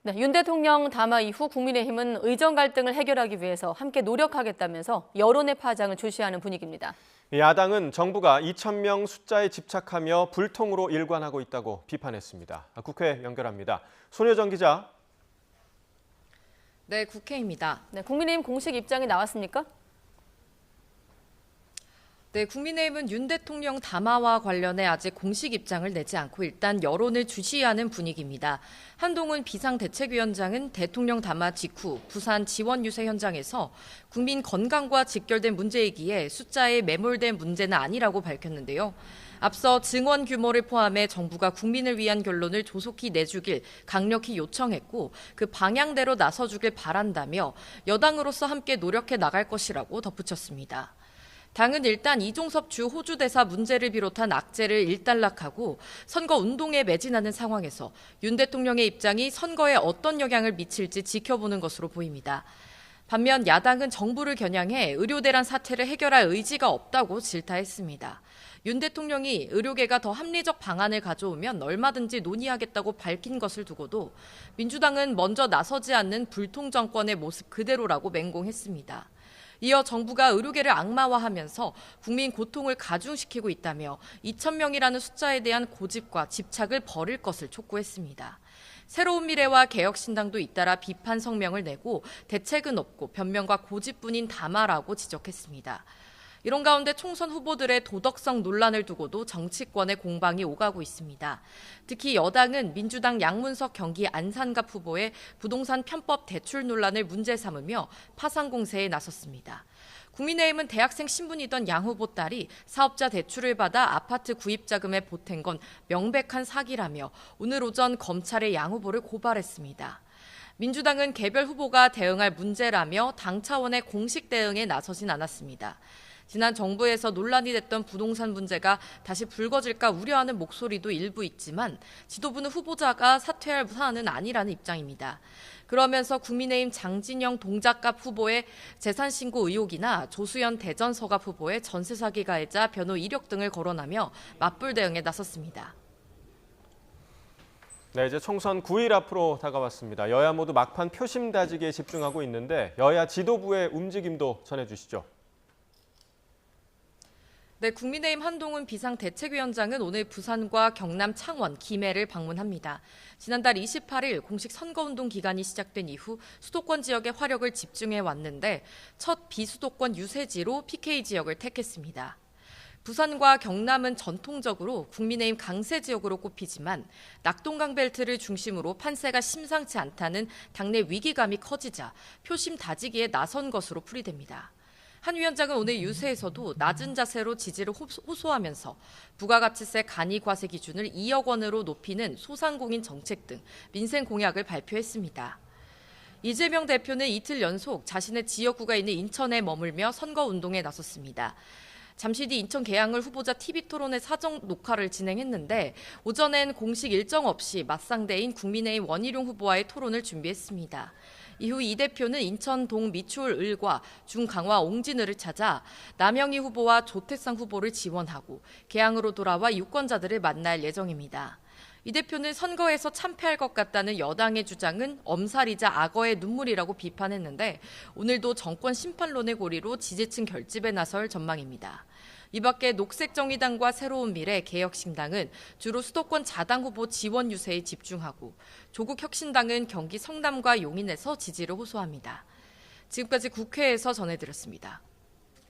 네, 윤 대통령 담화 이후 국민의힘은 의정 갈등을 해결하기 위해서 함께 노력하겠다면서 여론의 파장을 주시하는 분위기입니다. 야당은 정부가 2,000명 숫자에 집착하며 불통으로 일관하고 있다고 비판했습니다. 국회 연결합니다. 손효정 기자. 네, 국회입니다. 네, 국민의힘 공식 입장이 나왔습니까? 네, 국민의힘은 윤 대통령 담화와 관련해 아직 공식 입장을 내지 않고 일단 여론을 주시하는 분위기입니다. 한동훈 비상대책위원장은 대통령 담화 직후 부산 지원 유세 현장에서 국민 건강과 직결된 문제이기에 숫자에 매몰된 문제는 아니라고 밝혔는데요. 앞서 증원 규모를 포함해 정부가 국민을 위한 결론을 조속히 내주길 강력히 요청했고 그 방향대로 나서주길 바란다며 여당으로서 함께 노력해 나갈 것이라고 덧붙였습니다. 당은 일단 이종섭 주 호주 대사 문제를 비롯한 악재를 일단락하고 선거 운동에 매진하는 상황에서 윤 대통령의 입장이 선거에 어떤 영향을 미칠지 지켜보는 것으로 보입니다. 반면 야당은 정부를 겨냥해 의료대란 사태를 해결할 의지가 없다고 질타했습니다. 윤 대통령이 의료계가 더 합리적 방안을 가져오면 얼마든지 논의하겠다고 밝힌 것을 두고도 민주당은 먼저 나서지 않는 불통 정권의 모습 그대로라고 맹공했습니다. 이어 정부가 의료계를 악마화하면서 국민 고통을 가중시키고 있다며 2,000명이라는 숫자에 대한 고집과 집착을 버릴 것을 촉구했습니다. 새로운 미래와 개혁신당도 잇따라 비판 성명을 내고 대책은 없고 변명과 고집뿐인 담화라고 지적했습니다. 이런 가운데 총선 후보들의 도덕성 논란을 두고도 정치권의 공방이 오가고 있습니다. 특히 여당은 민주당 양문석 경기 안산갑 후보의 부동산 편법 대출 논란을 문제 삼으며 파상 공세에 나섰습니다. 국민의힘은 대학생 신분이던 양 후보 딸이 사업자 대출을 받아 아파트 구입 자금에 보탠 건 명백한 사기라며 오늘 오전 검찰에 양 후보를 고발했습니다. 민주당은 개별 후보가 대응할 문제라며 당 차원의 공식 대응에 나서진 않았습니다. 지난 정부에서 논란이 됐던 부동산 문제가 다시 불거질까 우려하는 목소리도 일부 있지만 지도부는 후보자가 사퇴할 사안은 아니라는 입장입니다. 그러면서 국민의힘 장진영 동작갑 후보의 재산 신고 의혹이나 조수연 대전 서갑 후보의 전세 사기 가해자 변호 이력 등을 거론하며 맞불 대응에 나섰습니다. 네, 이제 총선 9일 앞으로 다가왔습니다. 여야 모두 막판 표심 다지기에 집중하고 있는데 여야 지도부의 움직임도 전해주시죠. 네, 국민의힘 한동훈 비상대책위원장은 오늘 부산과 경남 창원, 김해를 방문합니다. 지난달 28일 공식 선거운동 기간이 시작된 이후 수도권 지역에 화력을 집중해 왔는데 첫 비수도권 유세지로 PK 지역을 택했습니다. 부산과 경남은 전통적으로 국민의힘 강세 지역으로 꼽히지만 낙동강 벨트를 중심으로 판세가 심상치 않다는 당내 위기감이 커지자 표심 다지기에 나선 것으로 풀이됩니다. 한 위원장은 오늘 유세에서도 낮은 자세로 지지를 호소하면서 부가가치세 간이 과세 기준을 2억 원으로 높이는 소상공인 정책 등 민생 공약을 발표했습니다. 이재명 대표는 이틀 연속 자신의 지역구가 있는 인천에 머물며 선거운동에 나섰습니다. 잠시 뒤 인천 계양을 후보자 TV토론의 사전 녹화를 진행했는데 오전엔 공식 일정 없이 맞상대인 국민의힘 원희룡 후보와의 토론을 준비했습니다. 이후 이 대표는 인천 동 미추홀 을과 중강화 옹진을을 찾아 남영희 후보와 조태상 후보를 지원하고 계양으로 돌아와 유권자들을 만날 예정입니다. 이 대표는 선거에서 참패할 것 같다는 여당의 주장은 엄살이자 악어의 눈물이라고 비판했는데 오늘도 정권 심판론의 고리로 지지층 결집에 나설 전망입니다. 이 밖에 녹색정의당과 새로운 미래, 개혁신당은 주로 수도권 자당 후보 지원 유세에 집중하고 조국혁신당은 경기 성남과 용인에서 지지를 호소합니다. 지금까지 국회에서 전해드렸습니다.